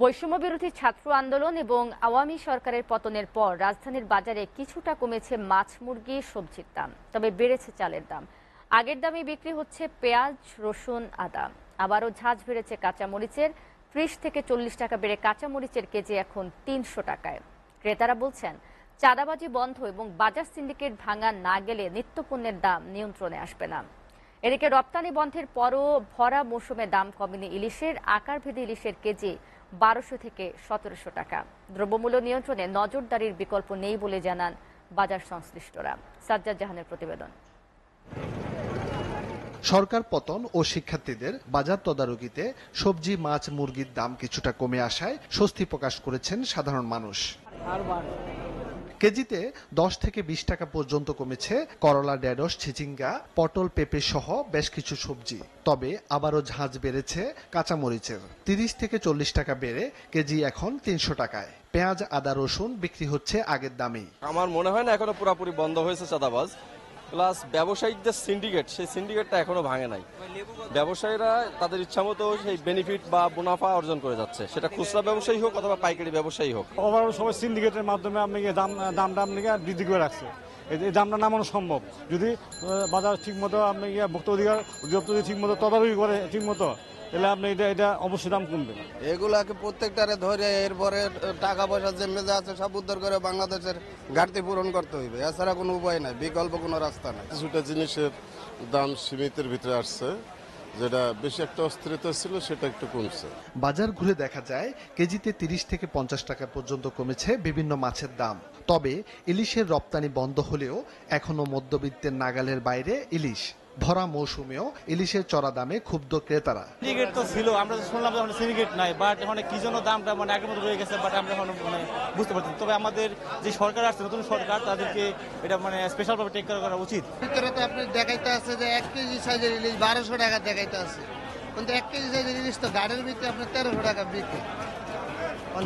বৈষম্য বিরোধী ছাত্র আন্দোলন এবং আওয়ামী সরকারের পতনের পর রাজধানীর বাজারে কিছুটা কমেছে মাছ, মুরগি, সবজির দাম, তবে বেড়েছে চালের দাম। আগের দামে বিক্রি হচ্ছে পেঁয়াজ, রসুন, আদা। আবারও ঝাঁঝ বেড়েছে কাঁচামরিচের, ৩০ থেকে ৪০ টাকা বেড়ে কাঁচামরিচের কেজি এখন ৩০০ টাকায়। ক্রেতারা বলছেন, চাঁদাবাজি বন্ধ এবং বাজার সিন্ডিকেট ভাঙা না গেলে নিত্যপণ্যের দাম নিয়ন্ত্রণে আসবে না। এদিকে রপ্তানি বন্ধের পরও ভরা মৌসুমে দাম কমেনি ইলিশের। আকারভেদে ইলিশের কেজি ১২০০ থেকে ১৭০০ টাকা। দ্রব্যমূল্য নিয়ন্ত্রণে নজরদারির বিকল্প নেই বলে জানান বাজার সংশ্লিষ্টরা। সাজ্জাদ জাহানের প্রতিবেদন। সরকার পতন ও শিক্ষার্থীদের বাজার তদারকিতে সবজি, মাছ, মুরগির দাম কিছুটা কমে আসায় স্বস্তি প্রকাশ করেছেন সাধারণ মানুষ। কেজিতে ১০ থেকে ২০ টাকা পর্যন্ত কমেছে করলা, ঢেঁড়স, চিচিঙ্গা, পটল, পেঁপে সহ বেশ কিছু সবজি। তবে আবারও ঝাঁঝ বেড়েছে কাঁচামরিচের, ৩০ থেকে ৪০ টাকা বেড়ে কেজি এখন ৩০০ টাকায়। পেঁয়াজ, আদা, রসুন বিক্রি হচ্ছে আগের দামেই। আমার মনে হয় না এখনো পুরোপুরি বন্ধ হয়েছে চাঁদাবাজ, প্লাস ব্যবসায়িকদের সিন্ডিকেট, সেই সিন্ডিকেটটা এখনো ভাঙে নাই। ব্যবসায়ীরা তাদের ইচ্ছামতো সেই বেনিফিট বা মুনাফা অর্জন করে যাচ্ছে, সেটা খুচরা ব্যবসায়ী হোক অথবা পাইকারি ব্যবসায়ী হোক। ওভারঅল সবাই সিন্ডিকেটের মাধ্যমে আপনি দামটা বৃদ্ধি করে রাখছে। এই দামটা নামানো সম্ভব যদি বাজার ঠিকমতো আপনি ভোক্তা অধিকার অধিদপ্তর ঠিকমতো তদারকি করে ঠিকমতো, তাহলে আপনি এটা অবশ্যই দাম কমবে। এগুলাকে প্রত্যেকটারে ধরে এরপরে টাকা পয়সা যে মেজে আছে সব উদ্ধার করে বাংলাদেশের ঘাটতি পূরণ করতে হইবে, এছাড়া কোনো উপায় নাই, বিকল্প কোনো রাস্তা নাই। কিছুটা জিনিসের দাম সীমিতের ভিতরে আসছে, যেটা বেশি একটা অস্থিরতা ছিল সেটা একটু কমছে। বাজার ঘুরে দেখা যায় কেজিতে ৩০ থেকে ৫০ টাকা পর্যন্ত কমেছে বিভিন্ন মাছের দাম। তবে ইলিশের রপ্তানি বন্ধ হলেও এখনো মধ্যবিত্তের নাগালের বাইরে ইলিশ। ভরা মৌসুমেও ইলিশের চড়া দামে ক্ষুব্ধ ক্রেতারা। সিন্ডিকেট তো ছিল, আমরা শুনলাম যে সিন্ডিকেট নাই, বাট এখন কি জন্য দামটা আগের মতো রয়ে গেছে, বাট আমরা এখন বুঝতে পারছি। তবে আমাদের যে সরকার আসছে, নতুন সরকার, তাদেরকে এটা স্পেশাল ভাবে টেক করা উচিত। ভিতরে তো আপনি দেখাইতে আছে যে ১ কেজি সাইজের ইলিশ ১২০০ টাকা দেখাইতে আছে, কিন্তু ১ কেজি সাইজের ইলিশ তো গাড়ির ভিতরে আপনার ১৩০০ টাকা বিক্রি।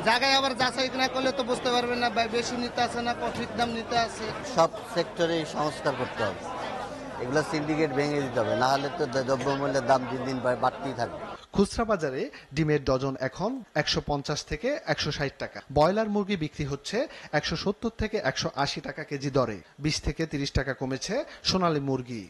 জায়গায় আবার যাচাই না করলে তো বুঝতে পারবেন না বেশি নিতে আছে না ঠিক দাম নিতে আছে। সব সেক্টরে সংস্কার করতে হবে, এগুলো সিন্ডিকেট ভেঙে দিতে হবে, না হলে তো দ্রব্যমূল্যের দাম দিন দিন বাড়তেই থাকবে। খুচরা বাজারে ডিমের ডজন এখন ১৫০ থেকে ১৬০ টাকা। ব্রয়লার মুরগি বিক্রি হচ্ছে ১৭০ থেকে ১৮০ টাকা কেজি দরে। ২০ থেকে ৩০ টাকা কমেছে সোনালী মুরগি।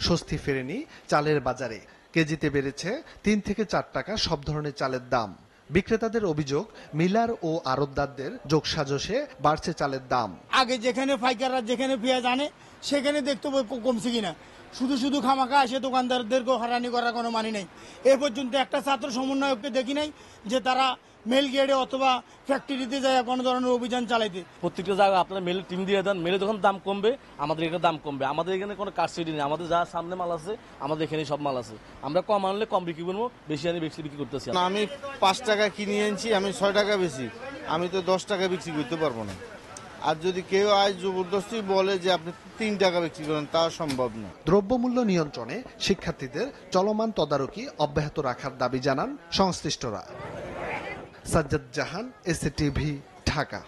স্বস্তি ফেরেনি চালের বাজারে। কেজিতে বেড়েছে ৩ থেকে ৪ টাকা সব ধরনের চালের দাম। বিক্রেতাদের অভিযোগ, মিলার ও আড়তদারদের যোগসাজশে বাড়ছে চালের দাম। আগে যেখানে পাইকাররা যেখানে পেঁয়াজ আনে সেখানে দেখতে কমছে কিনা, শুধু শুধু খামাখা আসে দোকানদারদেরকেও হয়রানি করার কোনো মানে নেই। এ পর্যন্ত একটা ছাত্র সমন্বয়ককে দেখি নাই যে তারা মেল গেটে অথবা ফ্যাক্টরিতে যায় কোনো ধরনের অভিযান চালাইতে। প্রত্যেকটা জায়গায় আপনারা মেলে টিম দিয়ে দেন, মেলে যখন দাম কমবে আমাদের এখানে দাম কমবে। আমাদের এখানে কোনো কারসাজি নেই, আমাদের যা সামনে মাল আছে আমাদের এখানে সব মাল আছে। আমরা কম আনলে কম বিক্রি করবো, বেশি আনি বেশি বিক্রি করতেছি। আমি ৫ টাকা কিনে আনছি, আমি ৬ টাকা বেশি, আমি তো ১০ টাকা বিক্রি করতে পারবো না। আর যদি কেউ আজ জবরদস্তি বলে যে আপনি ৩ টাকা বিক্রি করেন, তা সম্ভব না। দ্রব্যমূল্য নিয়ন্ত্রণে শিক্ষার্থীদের চলমান তদারকি অব্যাহত রাখার দাবি জানান সংশ্লিষ্টরা। সাজ্জাদ জাহান, এসএ টিভি, ঢাকা।